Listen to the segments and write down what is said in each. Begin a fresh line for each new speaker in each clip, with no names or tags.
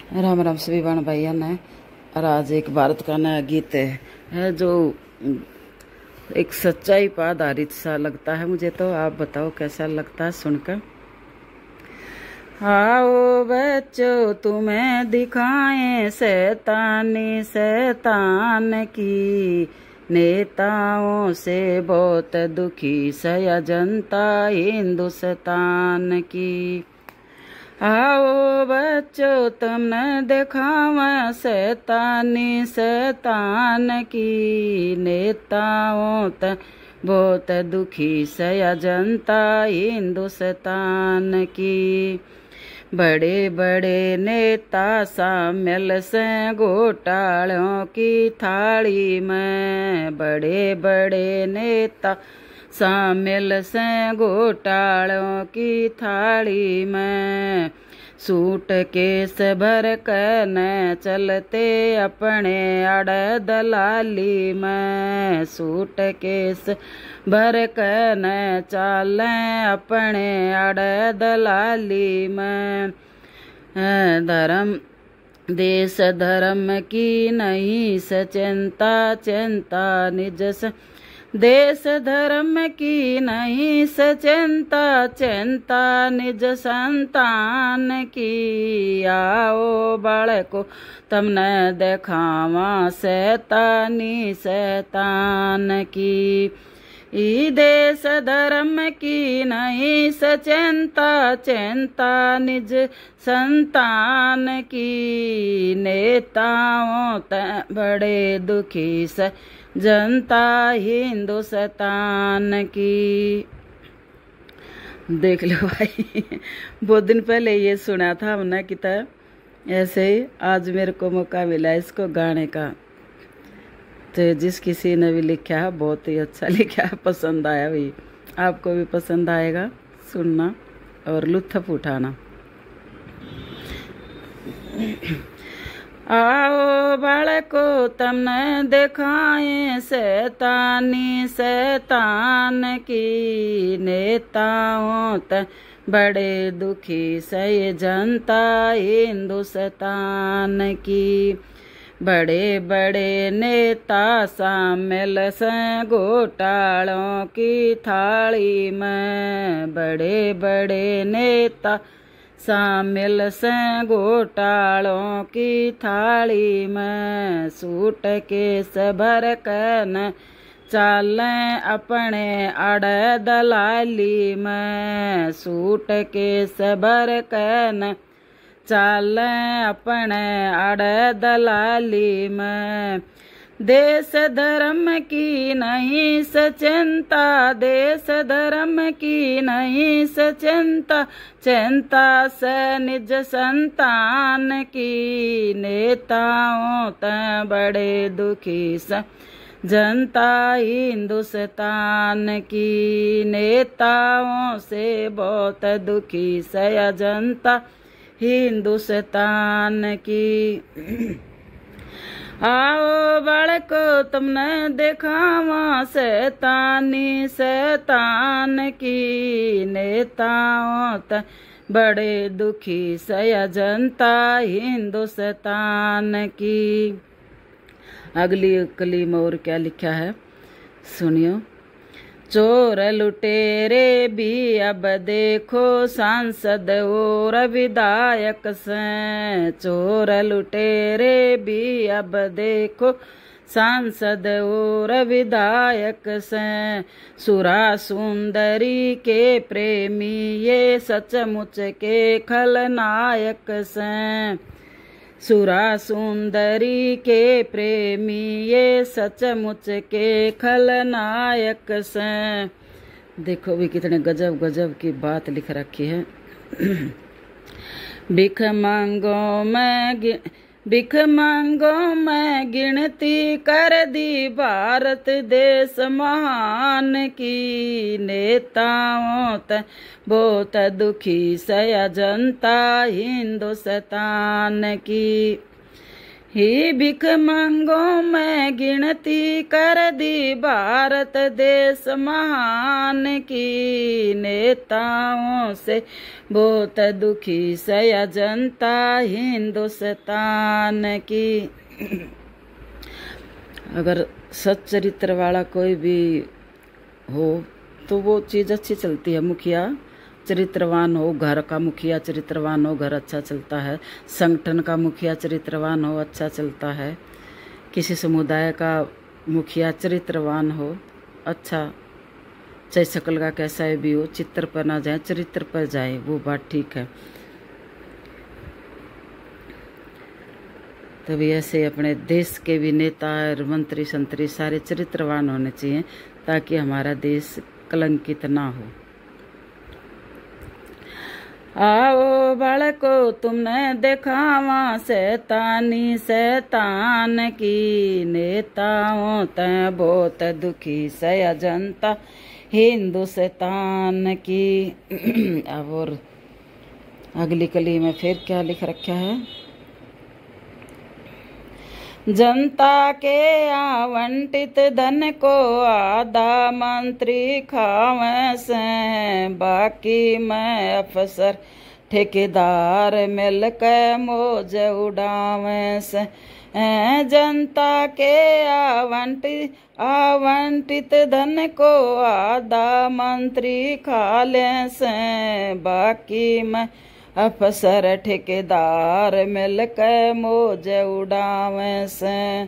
राम राम सभी बहन भैया ने। और आज एक भारत का नया गीत है जो एक सच्चाई पर आधारित सा लगता है मुझे। तो आप बताओ कैसा लगता है सुनकर। आओ बच्चों तुम्हें दिखाएं शैतानी शैतान की, नेताओं से बहुत दुखी सया जनता हिंदुस्तान की। आओ बच्चों तुमने दिखावा शैतानी शैतान की, नेताओं तक बहुत दुखी सया जनता हिंदुस्तान की। बड़े बड़े नेता शामिल से घोटालों की थाली में, बड़े बड़े नेता शामिल से घोटालों की थाली में। सूट केस भर कर न चलते अपने अड़ दलाली में, सूट केस भर कर न चलें अपने अड़ दलाली में। धर्म देश धर्म की नहीं चिंता, चिंता निज देश धर्म की नहीं चिंता, चिंता निज संतान की। आओ बालको तुमने देखावा शैतानी शैतान की, ई देश धर्म की नहीं चिंता, चिंता निज संतान की। नेताओं बड़े दुखी से जनता हिंदुस्तान की। देख लो भाई, बहुत दिन पहले ये सुना था हमने कि ऐसे ही आज मेरे को मौका मिला इसको गाने का। तो जिस किसी ने भी लिखा है बहुत ही अच्छा लिखा है, पसंद आया भी। आपको भी पसंद आएगा, सुनना और लुत्फ उठाना। आओ बालको तुमने दिखाएं शैतानी शैतान की, नेताओं तक बड़े दुखी सही जनता हिंदुस्तान की। बड़े बड़े नेता शामिल से घोटालों की थाली में, बड़े बड़े नेता शामिल से घोटालों की थाली में। सूट केस भर कर न चलें अपने अड़ दलाली में, सूट केस भर कर न चलें अपने अड़ दलाली में। देश धर्म की नहीं चिंता, देश धर्म की नहीं चिंता, चिंता से निज संतान की। नेताओं तक बड़े दुखी से जनता हिंदुस्तान की, नेताओं से बहुत दुखी सया जनता हिंदुस्तान की। आओ बालको तुमने दिखावा शैतानी शैतान की, नेताओं तक बड़े दुखी सया जनता हिंदुस्तान की। अगली कली में और क्या लिखा है सुनियो। चोर लुटेरे भी अब देखो सांसद और विधायक से, चोर लुटेरे भी अब देखो सांसद और विधायक से। सुरा सुंदरी के प्रेमी ये सचमुच के खलनायक से, सुरा सुंदरी के प्रेमी ये सचमुच के खलनायक से। देखो भी कितने गजब गजब की बात लिख रखी है। भिख मांगो मैं गिनती कर दी भारत देश महान की। नेताओं तक बहुत दुखी सया जनता हिंदुस्तान की। ही भिख मांगो में गिनती कर दी भारत देश महान की, नेताओं से बहुत दुखी सया जनता हिंदुस्तान की। अगर सच्चरित्र वाला कोई भी हो तो वो चीज़ अच्छी चलती है। मुखिया चरित्रवान हो, घर का मुखिया चरित्रवान हो, घर अच्छा चलता है। संगठन का मुखिया चरित्रवान हो, अच्छा चलता है। किसी समुदाय का मुखिया चरित्रवान हो, अच्छा, चाहे शक्ल का कैसा भी हो, चित्र पर ना जाए, चरित्र पर जाए, वो बात ठीक है। तभी ऐसे अपने देश के भी नेता और मंत्री संतरी सारे चरित्रवान होने चाहिए, ताकि हमारा देश कलंकित ना हो। आओ बालको तुमने देखावा शैतानी शैतान की, नेताओं तय बहुत दुखी सया जनता हिंदुस्तान की। अब और अगली कली में फिर क्या लिख रखा है? जनता के आवंटित धन को आधा मंत्री खावे से, बाकी मैं अफसर ठेकेदार मिलकर मौज उड़ावे से। जनता के आवंटित धन को आधा मंत्री खा ले से, बाकी मैं अफसर ठेकेदार मिलकर मौज उड़ावे से।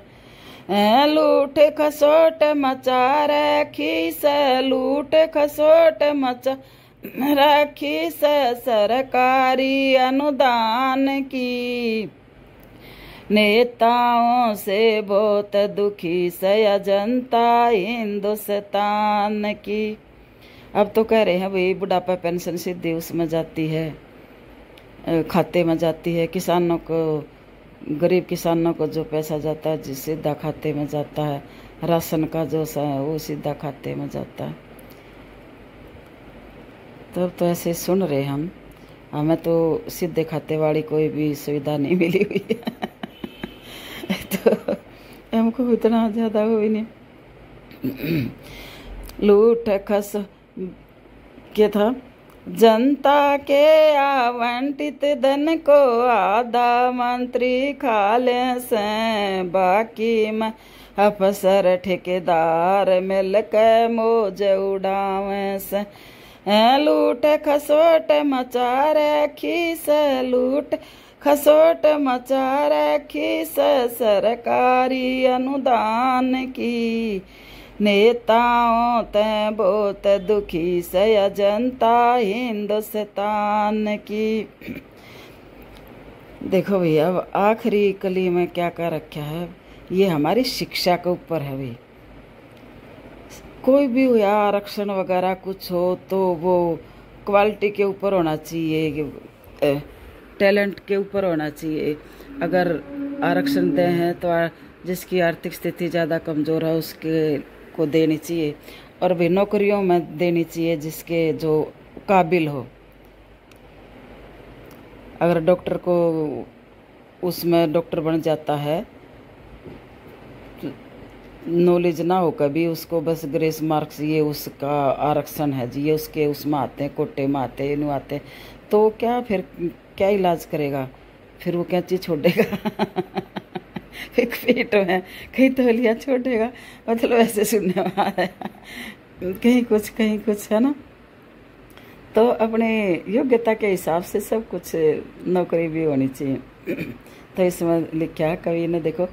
लूट खसोट मचा रखी से, लूट खसोट मचा रखी से सरकारी अनुदान की, नेताओं से बहुत दुखी सया जनता हिंदुस्तान की। अब तो कह रहे हैं भाई बुढ़ापा पेंशन सीधी उसमें जाती है, खाते में जाती है। किसानों को, गरीब किसानों को जो पैसा जाता है जिस सीधा खाते में जाता है, राशन का जो वो सीधा खाते में जाता है। तब तो ऐसे सुन रहे हम, हमें तो सीधे खाते वाली कोई भी सुविधा नहीं मिली हुई है। तो हमको इतना ज़्यादा हुई नहीं। लूट खस क्या था? जनता के आवंटित धन को आधा मंत्री खा ले से, बाकी में अफसर ठेकेदार मिलकर मौज उड़ावे से। लूट खसोट मचा रखी से, लूट खसोट मचा रखी से सरकारी अनुदान की, नेताओं तय बहुत दुखी सया जनता हिंदुस्तान की। देखो भैया, अब आखिरी कली में क्या कर रखा है, ये हमारी शिक्षा के ऊपर है भाई। कोई भी हो या आरक्षण वगैरह कुछ हो तो वो क्वालिटी के ऊपर होना चाहिए, टैलेंट के ऊपर होना चाहिए। अगर आरक्षण दे हैं तो जिसकी आर्थिक स्थिति ज़्यादा कमज़ोर है उसके को देनी चाहिए, और भी नौकरियों में देनी चाहिए जिसके जो काबिल हो। अगर डॉक्टर को उसमें डॉक्टर बन जाता है, नॉलेज ना हो कभी, उसको बस ग्रेस मार्क्स ये उसका आरक्षण है जी, ये उसके उसमें आते हैं, कोटे में आते हैं, इन्हों आते हैं, तो क्या फिर क्या इलाज करेगा? फिर वो क्या चीज़ छोड़ेगा? फिर पेट में कहीं तौलिया छोड़ेगा, मतलब ऐसे सुनने में आ रहा है। कहीं कुछ है ना। तो अपने योग्यता के हिसाब से सब कुछ नौकरी भी होनी चाहिए। तो इसमें लिखा है कवि ने, देखो,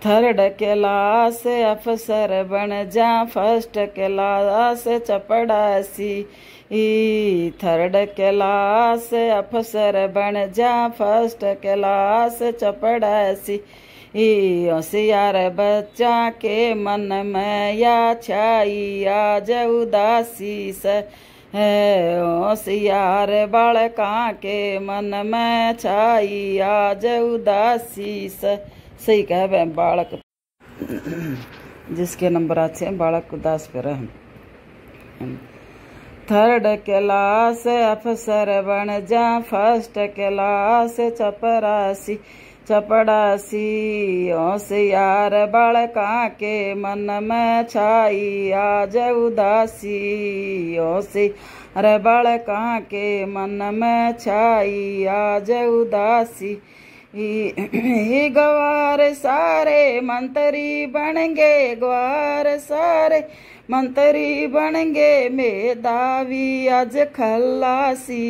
थर्ड क्लास अफसर बन जा, फर्स्ट क्लास चपड़ासी। थर्ड क्लास अफसर बन जा, फर्स्ट क्लास चपड़ासी। होशियार बच्चा के मन में या छाई आज उदासी से, होशियार बालका के मन में छाई आज उदासी से। सही कह बालक जिसके नंबर अच्छे हैं बालक उदास पे रहे। थर्ड क्लास अफसर बन जा, फर्स्ट क्लास चपरासी। चपड़ासी होशियार बालका के मन में छाई आज उदासी, होशियार बालका के मन में छाई आज उदासी। गवार सारे मंत्री बनेंगे, ग्वार सारे मंत्री बनेंगे, मेधावी आज खल्लासी।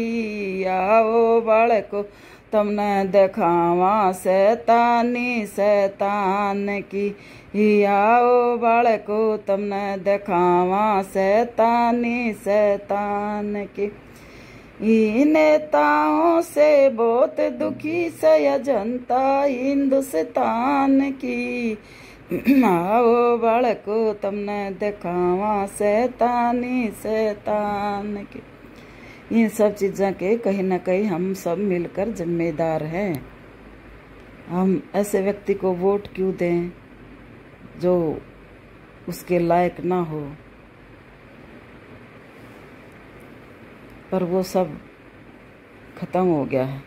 आओ बालको तुमने दिखावा शैतानी शैतान की, आओ बालको तुमने दिखावा शैतानी शैतान की। नेताओं से बहुत दुखी से जनता हिंदुस्तान की, आओ बालको तुमने दिखावा शैतानी शैतान की। इन सब चीज़ों के कहीं ना कहीं हम सब मिलकर जिम्मेदार हैं। हम ऐसे व्यक्ति को वोट क्यों दें जो उसके लायक ना हो, पर वो सब खत्म हो गया है।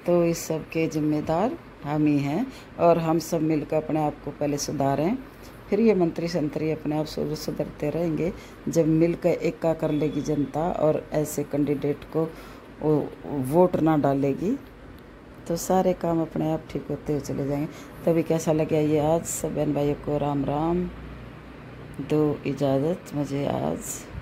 तो इस सब के जिम्मेदार हम ही हैं और हम सब मिलकर अपने आप को पहले सुधारें, फिर ये मंत्री संतरी अपने आप सुधरते रहेंगे। जब मिलकर एक कर लेगी जनता और ऐसे कैंडिडेट को वोट ना डालेगी तो सारे काम अपने आप ठीक होते हुए चले जाएंगे। तभी कैसा लगे ये आज सब बहन भाइयों को राम राम, दो इजाज़त मुझे आज।